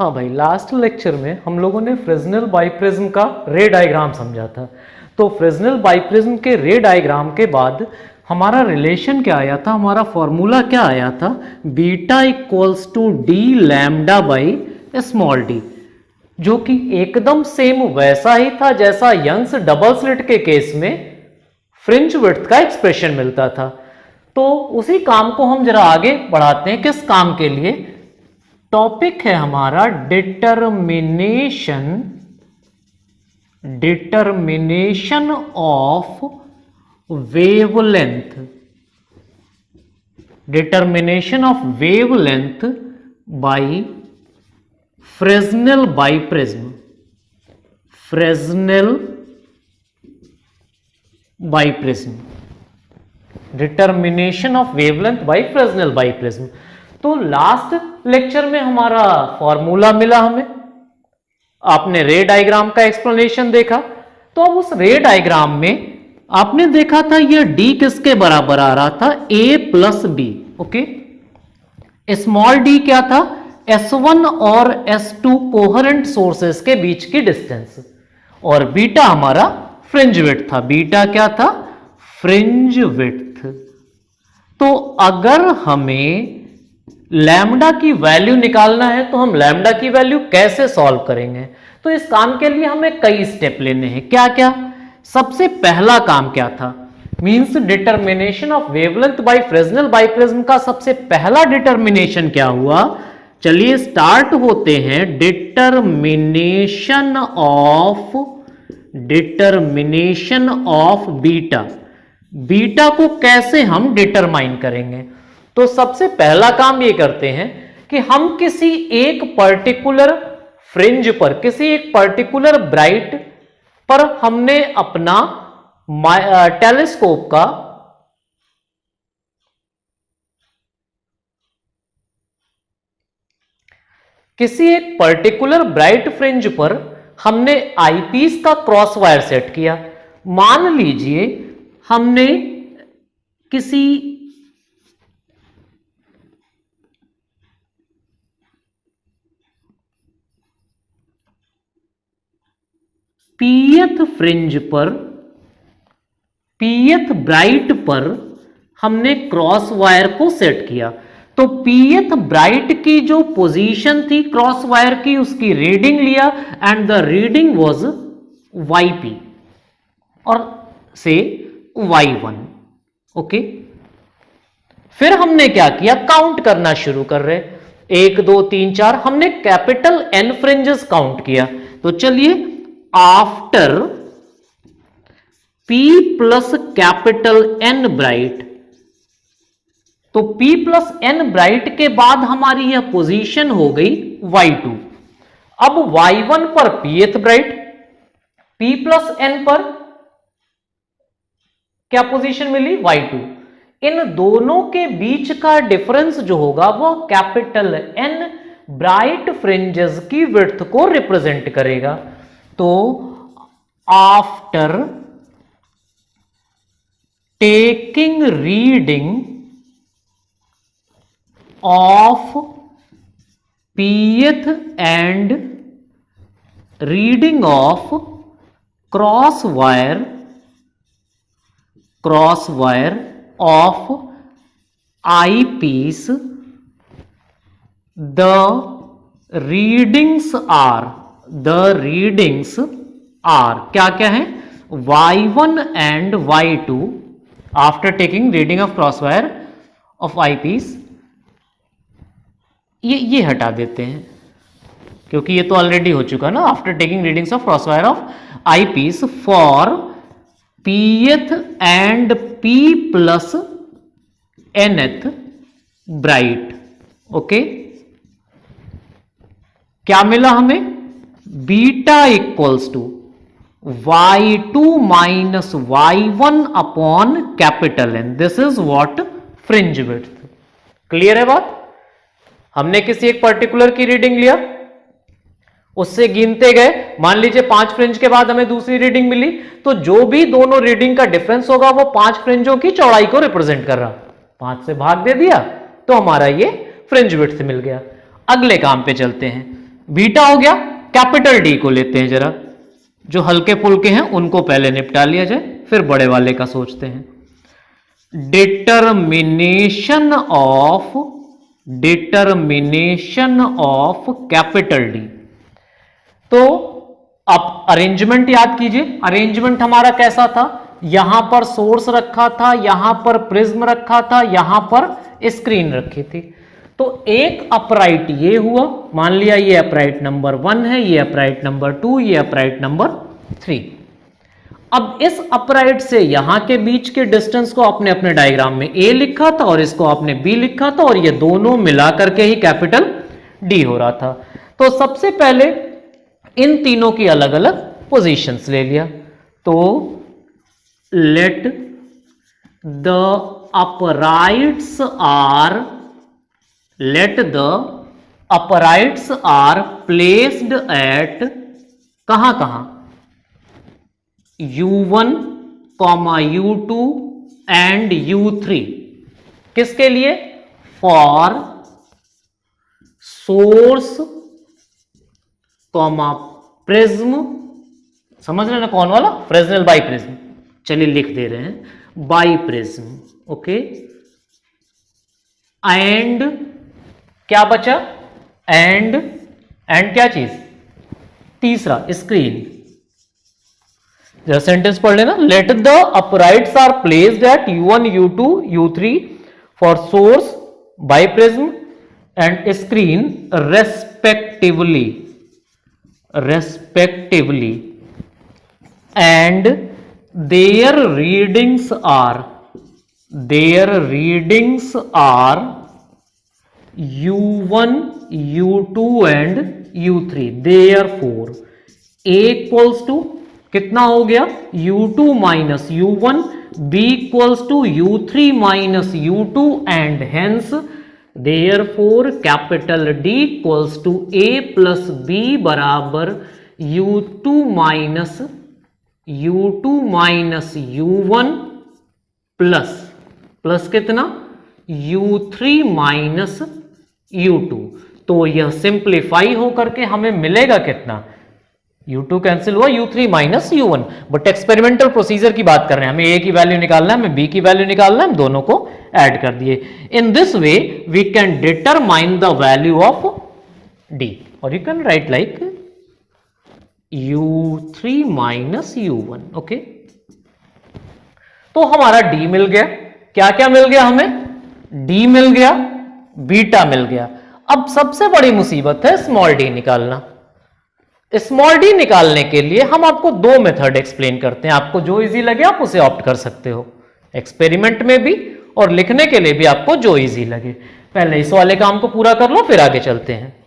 हाँ भाई, last lecture में हम लोगों ने फ्रेस्नेल बाइप्रिज्म का रे डायग्राम समझा था। तो फ्रेस्नेल बाइप्रिज्म के रे डायग्राम के बाद हमारा रिलेशन क्या आया था, हमारा फॉर्मूला क्या आया था, beta equals to D lambda by small D, जो कि एकदम सेम वैसा ही था जैसा यंग्स डबल स्लिट के केस में फ्रिंज विड्थ का एक्सप्रेशन मिलता था। तो उसी काम को हम जरा आगे बढ़ाते हैं। किस काम के लिए? टॉपिक है हमारा determination of wavelength, determination of wavelength by Fresnel biprism, Fresnel biprism, determination of wavelength by Fresnel biprism. तो लास्ट लेक्चर में हमारा फॉर्मूला मिला हमें, आपने रे डायग्राम का एक्सप्लेनेशन देखा। तो अब उस रे डायग्राम में आपने देखा था यह डी किसके बराबर आ रहा था, A plus B. Okay, small D क्या था, S1 और S2 कोहेरेंट सोर्सेस के बीच की डिस्टेंस, और बीटा हमारा फ्रिंज विड्थ था। बीटा क्या था, फ्रिंज विड्थ। तो अगर हमें लैम्डा की वैल्यू निकालना है तो हम लैम्डा की वैल्यू कैसे सॉल्व करेंगे? तो इस काम के लिए हमें कई स्टेप लेने हैं। क्या क्या? सबसे पहला काम क्या था, means determination of wavelength by Fresnel biprism का सबसे पहला डिटरमिनेशन क्या हुआ? चलिए स्टार्ट होते हैं। डिटरमिनेशन ऑफ बीटा, बीटा को कैसे हम डिटरमाइन करेंगे? तो सबसे पहला काम ये करते हैं कि हम किसी एक पर्टिकुलर फ्रिंज पर, किसी एक पर्टिकुलर ब्राइट पर हमने अपना टेलीस्कोप का किसी एक पर्टिकुलर ब्राइट फ्रिंज पर हमने आईपीस का क्रॉस वायर सेट किया। मान लीजिए हमने किसी पीएथ फ्रिंज पर, पीएथ ब्राइट पर हमने क्रॉस वायर को सेट किया। तो पीएथ ब्राइट की जो पोजीशन थी क्रॉस वायर की, उसकी रीडिंग लिया and the reading was yp और से y1। ओके, फिर हमने क्या किया, काउंट करना शुरू कर रहे, 1 2 3 4, हमने कैपिटल N फ्रिंजेस काउंट किया। तो चलिए, after P plus capital N bright, तो P प्लस N ब्राइट के बाद हमारी यह पोजीशन हो गई y2। अब y1 पर pth bright, P plus N पर क्या पोजीशन मिली, y2। इन दोनों के बीच का डिफरेंस जो होगा वो कैपिटल N ब्राइट फ्रिंजेस की विड्थ को रिप्रेजेंट करेगा। तो after taking reading of pth and reading of cross wire of eyepiece, the readings are क्या क्या है, y1 and y2 after taking reading of cross wire of eyepiece। ये हटा देते हैं क्योंकि ये तो ऑलरेडी हो चुका ना। After taking readings of cross wire of eyepiece for pth and p plus nth bright. Okay, क्या मिला हमें, beta equals to y2 minus y1 upon capital N। This is what, fringe width. Clear है बात? हमने किसी एक particular की reading लिया, उससे गिनते गए, मान लीजिए 5 फ्रिंज के बाद हमें दूसरी रीडिंग मिली, तो जो भी दोनों रीडिंग का डिफरेंस होगा वो 5 फ्रिंजों की चौड़ाई को रिप्रेजेंट कर रहा। 5 से भाग दे दिया तो हमारा ये फ्रिंज विड्थ मिल गया। अगले काम पे चलते हैं। बीटा हो गया, कैपिटल डी को लेते हैं जरा, जो हल्के फुल्के हैं उनको पहले निपटा लिया जाए, फिर बड़े वाले का सोचते हैं। Determination of capital D. तो आप अरेंजमेंट याद कीजिए, अरेंजमेंट हमारा कैसा था, यहां पर सोर्स रखा था, यहां पर प्रिज्म रखा था, यहां पर स्क्रीन रखी थी। तो एक अपराइट ये हुआ, मान लिया ये अपराइट नंबर 1 है, ये अपराइट नंबर 2, ये अपराइट नंबर 3। अब इस अपराइट से यहां के बीच के डिस्टेंस को आपने अपने डायग्राम में ए लिखा था और इसको आपने बी लिखा था, और ये दोनों मिला करके ही कैपिटल डी हो रहा था। तो सबसे पहले इन तीनों की अलग अलग पोजीशंस ले लिया। तो let the uprights are placed at कहां कहां, U1, U2 एंड U3। किसके लिए, फॉर सोर्स प्रिज्म, समझ रहे ना कौन वाला, फ्रेस्नेल बाई प्रिज्म। चलिए लिख दे रहे हैं, बाई प्रिज्म, ओके। एंड क्या बचा, एंड क्या चीज, तीसरा स्क्रीन। जरा सेंटेंस पढ़ लेना, let the uprights are placed at U1, U2, U3 for source by prism and screen respectively and their readings are U1, U2 and U3। therefore A equals to कितना हो गया, U2 minus U1, B equals to U3 minus U2 and hence therefore capital D equals to A plus B बराबर U2 minus U1 plus कितना, U3 minus U2। तो यह simplify होकर के हमें मिलेगा कितना, U2 कैंसिल हुआ, U3 minus U1। But experimental procedure की बात कर रहे हैं, हमें A की वैल्यू निकालना है, हमें B की वैल्यू निकालना है, हम दोनों को ऐड कर दिए। In this way we can determine the value of D, और you can write like U3 minus U1, okay. तो हमारा D मिल गया, क्या क्या मिल गया हमें, D मिल गया, बीटा मिल गया। अब सबसे बड़ी मुसीबत है स्मॉल d निकालना। स्मॉल d निकालने के लिए हम आपको दो मेथड एक्सप्लेन करते हैं, आपको जो इजी लगे आप उसे ऑप्ट कर सकते हो, एक्सपेरिमेंट में भी और लिखने के लिए भी आपको जो इजी लगे। पहले इस वाले काम को पूरा कर लो, फिर आगे चलते हैं।